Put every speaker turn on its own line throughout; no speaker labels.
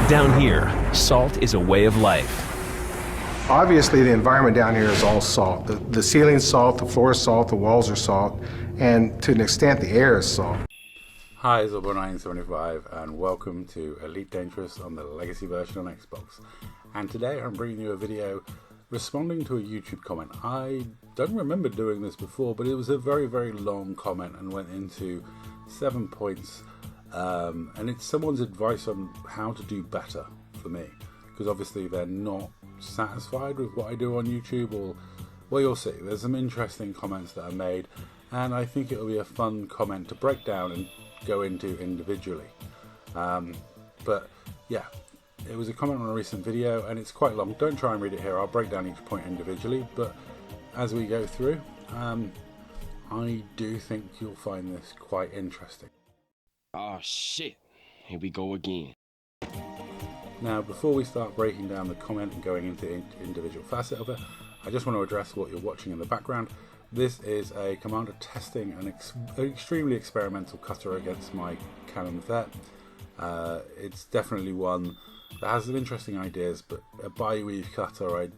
Down here, salt is a way of life.
Obviously, the environment down here is all salt. The ceiling's salt, the floor is salt, the walls are salt, and to an extent, the air is salt.
Hi, it's Zobo975 and welcome to Elite Dangerous on the Legacy version on Xbox. And today I'm bringing you a video responding to a YouTube comment. I don't remember doing this before, but it was a very, very long comment and went into 7 points. And it's someone's advice on how to do better for me, because obviously they're not satisfied with what I do on YouTube, or well, you'll see. There's some interesting comments that are made, and I think it'll be a fun comment to break down and go into individually. But yeah, it was a comment on a recent video and it's quite long. Don't try and read it here, I'll break down each point individually, but as we go through, I do think you'll find this quite interesting.
Oh shit, here we go again.
Now, before we start breaking down the comment and going into individual facet of it, I just want to address what you're watching in the background. This is a commander testing an extremely experimental cutter against my Canon Vet. It's definitely one that has some interesting ideas, but a bi-weave cutter, it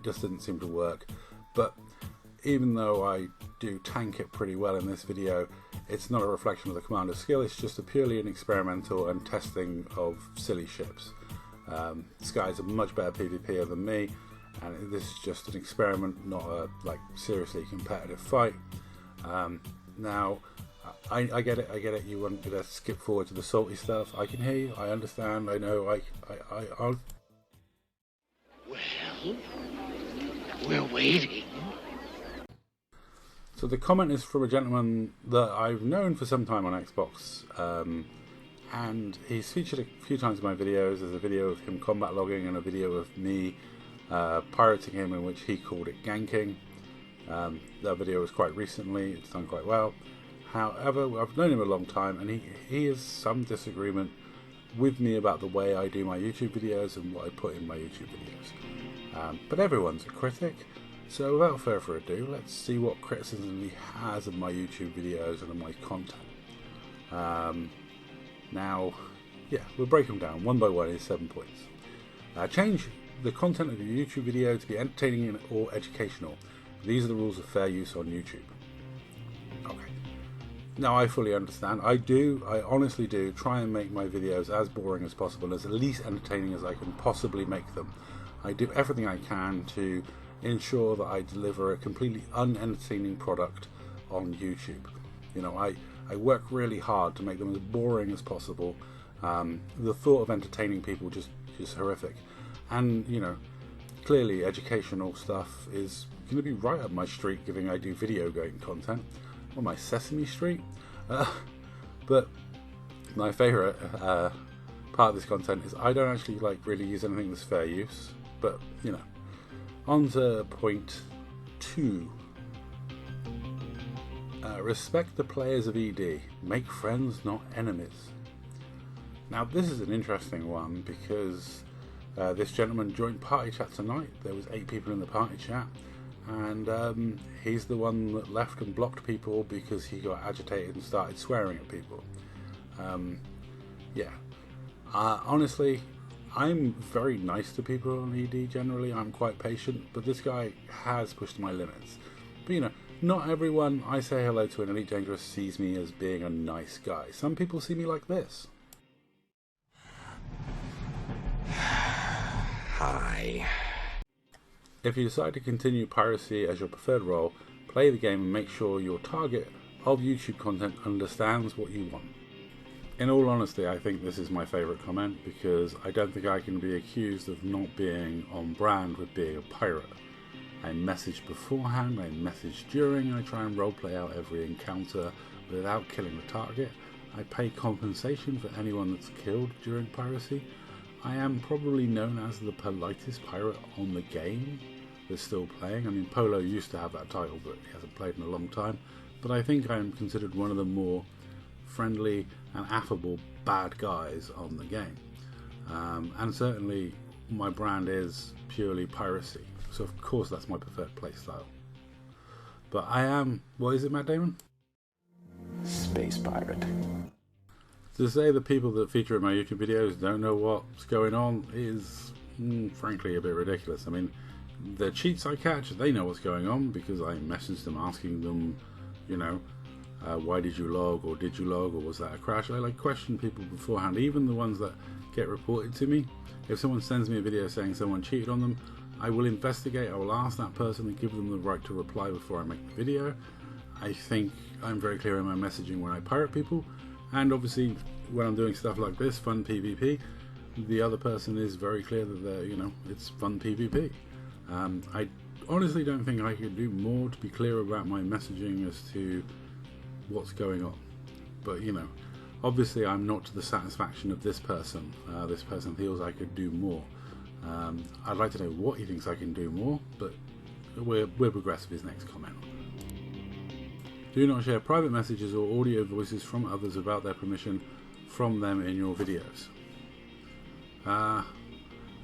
just didn't seem to work. But even though I do tank it pretty well in this video, it's not a reflection of the commander's skill, it's just purely an experimental and testing of silly ships. This guy's a much better PvPer than me, and this is just an experiment, not a seriously competitive fight. Now, I get it, you want me to skip forward to the salty stuff. I can hear you, I understand, I know, I'll...
Well, we're waiting.
So the comment is from a gentleman that I've known for some time on Xbox, and he's featured a few times in my videos. There's a video of him combat logging and a video of me pirating him, in which he called it ganking. That video was quite recently, it's done quite well. However, I've known him a long time, and he has some disagreement with me about the way I do my YouTube videos and what I put in my YouTube videos. But everyone's a critic, so without further ado, let's see what criticism he has of my YouTube videos and of my content. Now, yeah, we'll break them down one by one in 7 points. Change the content of your YouTube video to be entertaining or educational. These are the rules of fair use on YouTube. Okay. Now, I fully understand. I honestly do try and make my videos as boring as possible, as least entertaining as I can possibly make them. I do everything I can to ensure that I deliver a completely unentertaining product on YouTube. You know, I work really hard to make them as boring as possible. The thought of entertaining people just horrific. And, you know, clearly educational stuff is going to be right up my street, given I do video game content. On my Sesame Street. But my favourite part of this content is I don't actually really use anything that's fair use. But, you know, on to point 2. Respect the players of ED. Make friends, not enemies. Now, this is an interesting one because this gentleman joined party chat tonight. There was 8 people in the party chat, and he's the one that left and blocked people because he got agitated and started swearing at people. Yeah. Honestly, I'm very nice to people on ED generally. I'm quite patient, but this guy has pushed my limits. But, you know, not everyone I say hello to in Elite Dangerous sees me as being a nice guy. Some people see me like this.
Hi.
If you decide to continue piracy as your preferred role, play the game and make sure your target of YouTube content understands what you want. In all honesty, I think this is my favourite comment because I don't think I can be accused of not being on brand with being a pirate. I message beforehand, I message during, I try and roleplay out every encounter without killing the target. I pay compensation for anyone that's killed during piracy. I am probably known as the politest pirate on the game that's still playing. I mean, Polo used to have that title, but he hasn't played in a long time. But I think I am considered one of the more friendly and affable bad guys on the game. And certainly my brand is purely piracy. So of course that's my preferred playstyle. But I am, what is it, Matt Damon?
Space pirate.
To say the people that feature in my YouTube videos don't know what's going on is, frankly, a bit ridiculous. I mean, the cheats I catch, they know what's going on because I message them asking them, you know, why did you log, or did you log, or was that a crash? I like question people beforehand, even the ones that get reported to me. If someone sends me a video saying someone cheated on them, I will investigate, I will ask that person and give them the right to reply before I make the video. I think I'm very clear in my messaging when I pirate people, and obviously when I'm doing stuff like this, fun PvP, the other person is very clear that they're, you know, it's fun PvP. I honestly don't think I could do more to be clear about my messaging as to what's going on, but you know, obviously I'm not to the satisfaction of this person. This person feels I could do more. I'd like to know what he thinks I can do more, but we'll progress with his next comment. Do not share private messages or audio voices from others without their permission from them in your videos.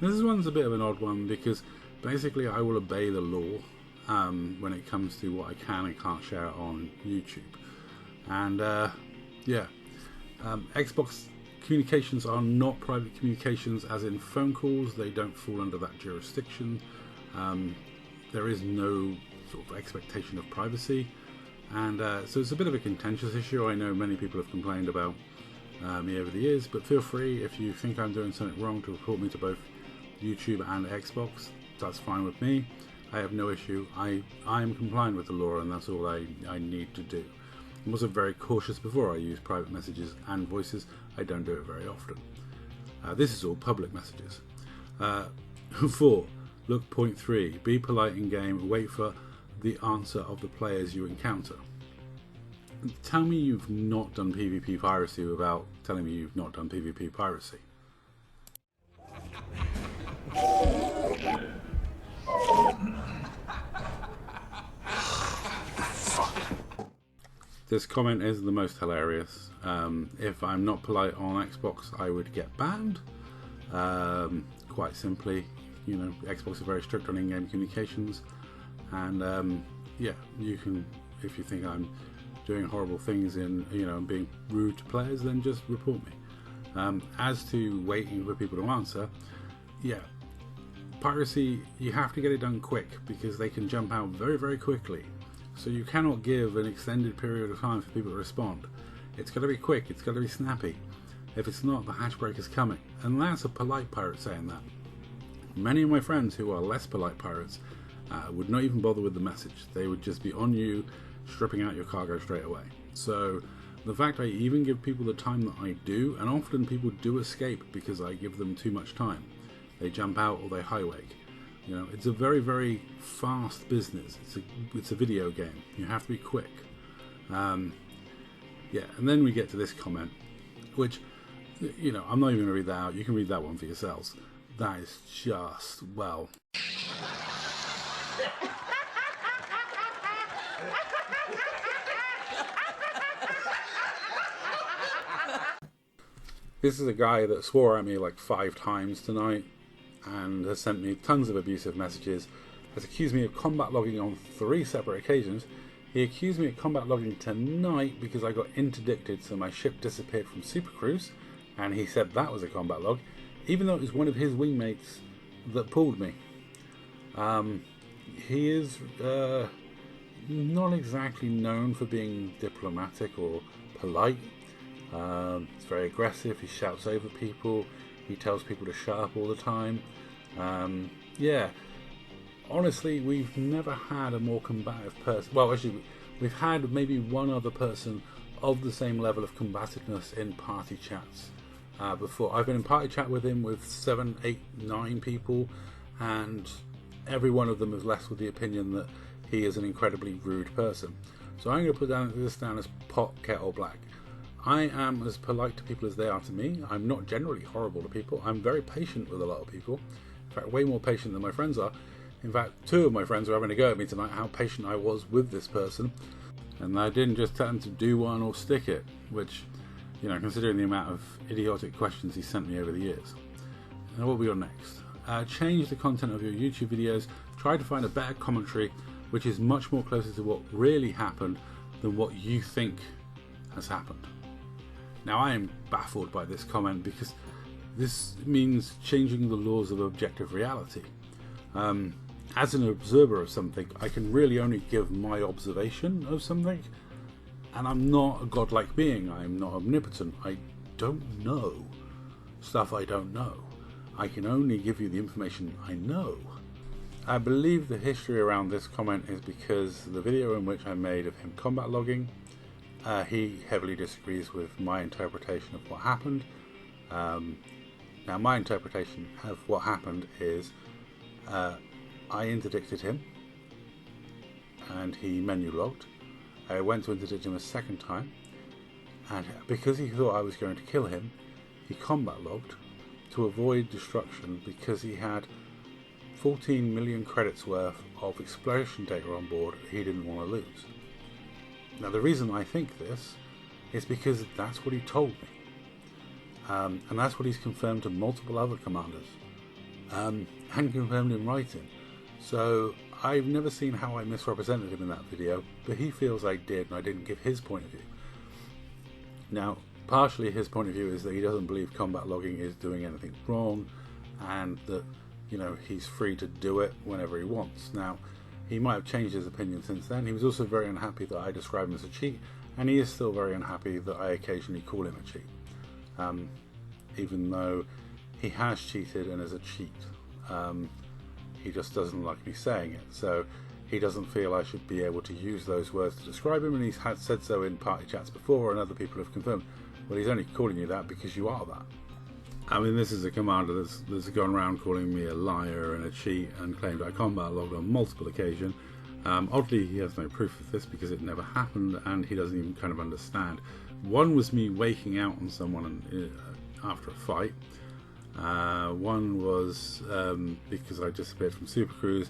This one's a bit of an odd one because basically I will obey the law when it comes to what I can and can't share on YouTube. And yeah, Xbox communications are not private communications as in phone calls. They don't fall under that jurisdiction. There is no sort of expectation of privacy, and so it's a bit of a contentious issue. I know many people have complained about me over the years, but feel free, if you think I'm doing something wrong, to report me to both YouTube and Xbox. That's fine with me. I have no issue. I am compliant with the law, and that's all I need to do. I was very cautious before I use private messages and voices. I don't do it very often. This is all public messages. 4. Look, point 3. Be polite in game. Wait for the answer of the players you encounter. Tell me you've not done PvP piracy without telling me you've not done PvP piracy. This comment is the most hilarious. If I'm not polite on Xbox, I would get banned. Quite simply, you know, Xbox is very strict on in-game communications, and yeah, you can, if you think I'm doing horrible things in, you know, being rude to players, then just report me. As to waiting for people to answer, yeah, piracy, you have to get it done quick because they can jump out very, very quickly. So you cannot give an extended period of time for people to respond. It's got to be quick, it's got to be snappy. If it's not, the hatch break is coming. And that's a polite pirate saying that. Many of my friends who are less polite pirates would not even bother with the message. They would just be on you, stripping out your cargo straight away. So the fact I even give people the time that I do, and often people do escape because I give them too much time. They jump out or they high-wake. You know, it's a very, very fast business. It's a video game. You have to be quick. Yeah, and then we get to this comment, which, you know, I'm not even going to read that out. You can read that one for yourselves. That is just, well... This is a guy that swore at me like 5 times tonight and has sent me tons of abusive messages, has accused me of combat logging on 3 separate occasions. He accused me of combat logging tonight because I got interdicted, so my ship disappeared from Super Cruise, and he said that was a combat log, even though it was one of his wingmates that pulled me. He is not exactly known for being diplomatic or polite. He's very aggressive, he shouts over people, he tells people to shut up all the time. Yeah, honestly, we've never had a more combative person. Well, actually, we've had maybe one other person of the same level of combativeness in party chats before. I've been in party chat with him with 7, 8, 9 people, and every one of them has left with the opinion that he is an incredibly rude person. So I'm going to put this down as pot, kettle, black. I am as polite to people as they are to me. I'm not generally horrible to people. I'm very patient with a lot of people. In fact, way more patient than my friends are. In fact, 2 of my friends were having a go at me tonight how patient I was with this person. And I didn't just tell him to do one or stick it, which, you know, considering the amount of idiotic questions he sent me over the years. And what will be on next? Change the content of your YouTube videos. Try to find a better commentary, which is much more closer to what really happened than what you think has happened. Now I am baffled by this comment because this means changing the laws of objective reality. As an observer of something, I can really only give my observation of something, and I'm not a godlike being. I'm not omnipotent. I don't know stuff I don't know. I can only give you the information I know. I believe the history around this comment is because the video in which I made of him combat logging, he heavily disagrees with my interpretation of what happened. Now my interpretation of what happened is I interdicted him and he menu logged. I went to interdict him a second time, and because he thought I was going to kill him, he combat logged to avoid destruction because he had 14 million credits worth of exploration data on board he didn't want to lose. Now the reason I think this is because that's what he told me. And that's what he's confirmed to multiple other commanders, and confirmed in writing. So I've never seen how I misrepresented him in that video, but he feels I did, and I didn't give his point of view. Now, partially his point of view is that he doesn't believe combat logging is doing anything wrong, and that, you know, he's free to do it whenever he wants. Now, he might have changed his opinion since then. He was also very unhappy that I described him as a cheat, and he is still very unhappy that I occasionally call him a cheat. Even though he has cheated and is a cheat. He just doesn't like me saying it, so he doesn't feel I should be able to use those words to describe him, and he's had said so in party chats before, and other people have confirmed, well, he's only calling you that because you are that. I mean, this is a commander that's gone around calling me a liar and a cheat and claimed I combat logged on multiple occasions. Oddly, he has no proof of this because it never happened, and he doesn't even kind of understand. One was me waking out on someone after a fight. One was because I disappeared from Super Cruise,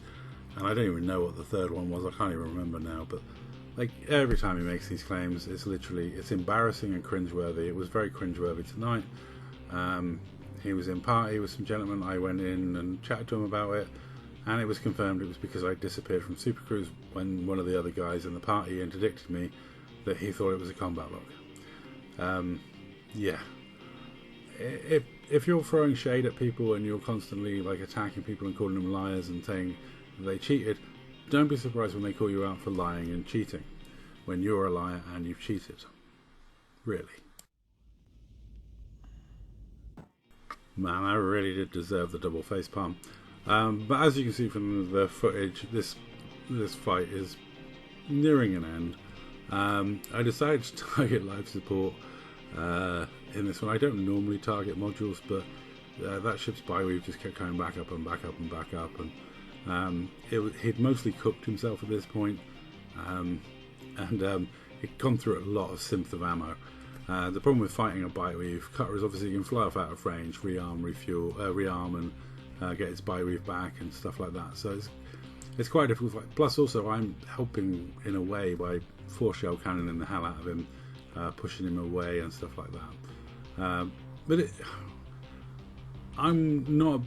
and I don't even know what the third one was. I can't even remember now. But like every time he makes these claims, it's embarrassing and cringeworthy. It was very cringeworthy tonight. He was in party with some gentlemen. I went in and chatted to him about it, and it was confirmed it was because I disappeared from Super Cruise when one of the other guys in the party interdicted me that he thought it was a combat log. Yeah. If you're throwing shade at people and you're constantly like attacking people and calling them liars and saying they cheated, don't be surprised when they call you out for lying and cheating, when you're a liar and you've cheated. Really. Man, I really did deserve the double face palm. But as you can see from the footage, this fight is nearing an end. I decided to target life support in this one. I don't normally target modules, but that ship's byweave just kept coming back up and back up and back up, and he'd mostly cooked himself at this point, and he'd gone through a lot of synth of ammo. The problem with fighting a byweave cutter is obviously you can fly off out of range, rearm, refuel, rearm, and get its byweave back and stuff like that. So it's quite a difficult fight. Plus, also I'm helping in a way by 4-shell cannoning the hell out of him, pushing him away and stuff like that. But I'm not a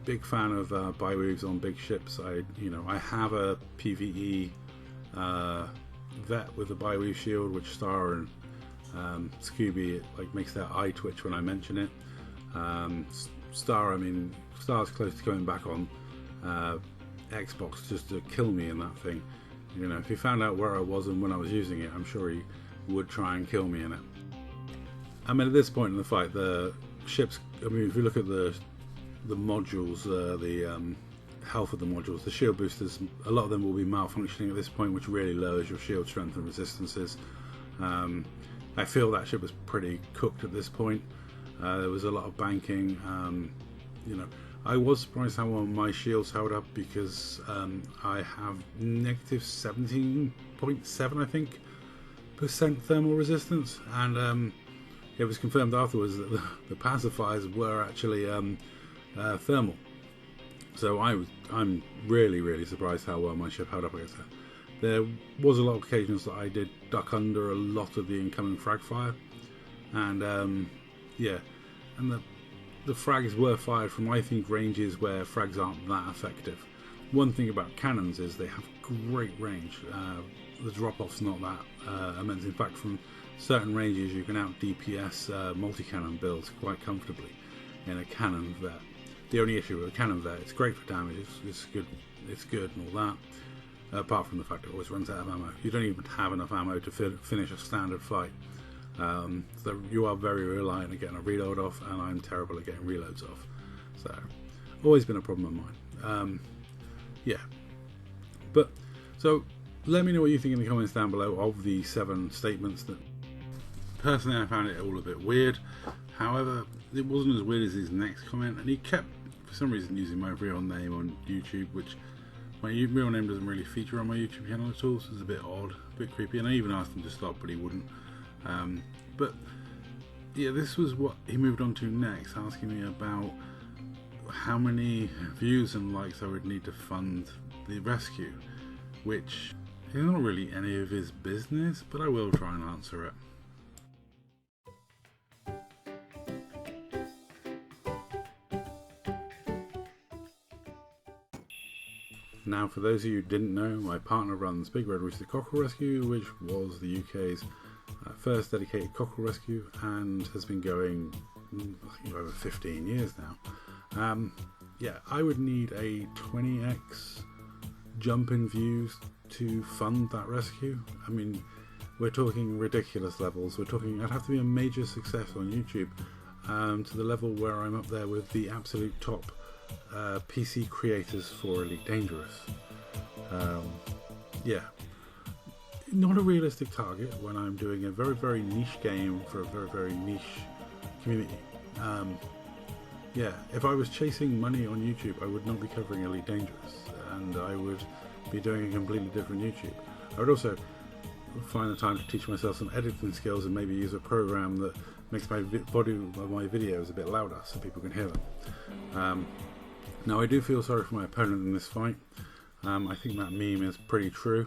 big fan of byweaves on big ships. I have a PvE vet with a byweave shield, which Star and Scooby, it like makes their eye twitch when I mention it. Star's close to going back on Xbox just to kill me in that thing. You know, if he found out where I was and when I was using it, I'm sure he would try and kill me in it. I mean, at this point in the fight, the ships, if you look at the modules, the health of the modules, the shield boosters, a lot of them will be malfunctioning at this point, which really lowers your shield strength and resistances. I feel that ship was pretty cooked at this point. There was a lot of banking. I was surprised how well my shields held up because I have negative 17.7, I think, % thermal resistance, and it was confirmed afterwards that the pacifiers were actually thermal. So I'm really surprised how well my ship held up against that. There was a lot of occasions that I did duck under a lot of the incoming frag fire, and and the frags were fired from, I think, ranges where frags aren't that effective. One thing about cannons is they have great range, the drop-off's not that immense. In fact, from certain ranges you can out DPS multi-cannon builds quite comfortably in a cannon vet. The only issue with a cannon vet, it's great for damage, it's good and all that, apart from the fact it always runs out of ammo. You don't even have enough ammo to finish a standard fight. So you are very reliant on getting a reload off, and I'm terrible at getting reloads off. So, always been a problem of mine. Yeah. But, so, let me know what you think in the comments down below of the 7 statements. That personally I found it all a bit weird. However, it wasn't as weird as his next comment, and he kept, for some reason, using my real name on YouTube, which my real name doesn't really feature on my YouTube channel at all, so it's a bit odd, a bit creepy, and I even asked him to stop, but he wouldn't. But yeah, this was what he moved on to next, asking me about how many views and likes I would need to fund the rescue, which is not really any of his business, but I will try and answer it. Now, for those of you who didn't know, my partner runs Big Red Rooster Cockerel Rescue, which was the UK's first dedicated cockerel rescue, and has been going, I think, over 15 years now. Yeah, I would need a 20x jump in views to fund that rescue. I mean, we're talking ridiculous levels. We're talking, I'd have to be a major success on YouTube, to the level where I'm up there with the absolute top PC creators for Elite Dangerous. Yeah, not a realistic target when I'm doing a very, very niche game for a very, very niche community. Yeah, if I was chasing money on YouTube, I would not be covering Elite Dangerous, and I would be doing a completely different YouTube. I would also find the time to teach myself some editing skills and maybe use a program that makes my body of my videos a bit louder so people can hear them. Now, I do feel sorry for my opponent in this fight. I think that meme is pretty true.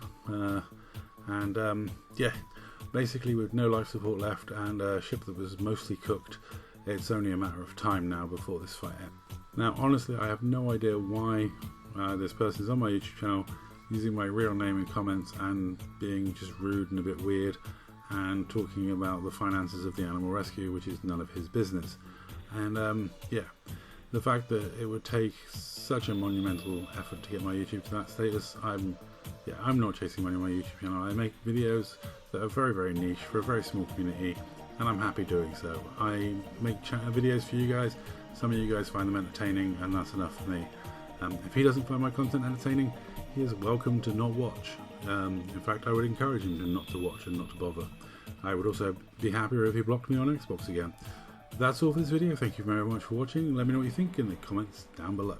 Yeah, basically with no life support left and a ship that was mostly cooked, it's only a matter of time now before this fight ends. Now, honestly, I have no idea why this person is on my YouTube channel using my real name in comments and being just rude and a bit weird and talking about the finances of the animal rescue, which is none of his business. And yeah, the fact that it would take such a monumental effort to get my YouTube to that status, I'm not chasing money on my YouTube channel. I make videos that are very, very niche for a very small community, and I'm happy doing so. I make videos for you guys. Some of you guys find them entertaining, and that's enough for me. If he doesn't find my content entertaining, he is welcome to not watch. In fact, I would encourage him to not to watch and not to bother. I would also be happier if he blocked me on Xbox again. That's all for this video. Thank you very much for watching. Let me know what you think in the comments down below.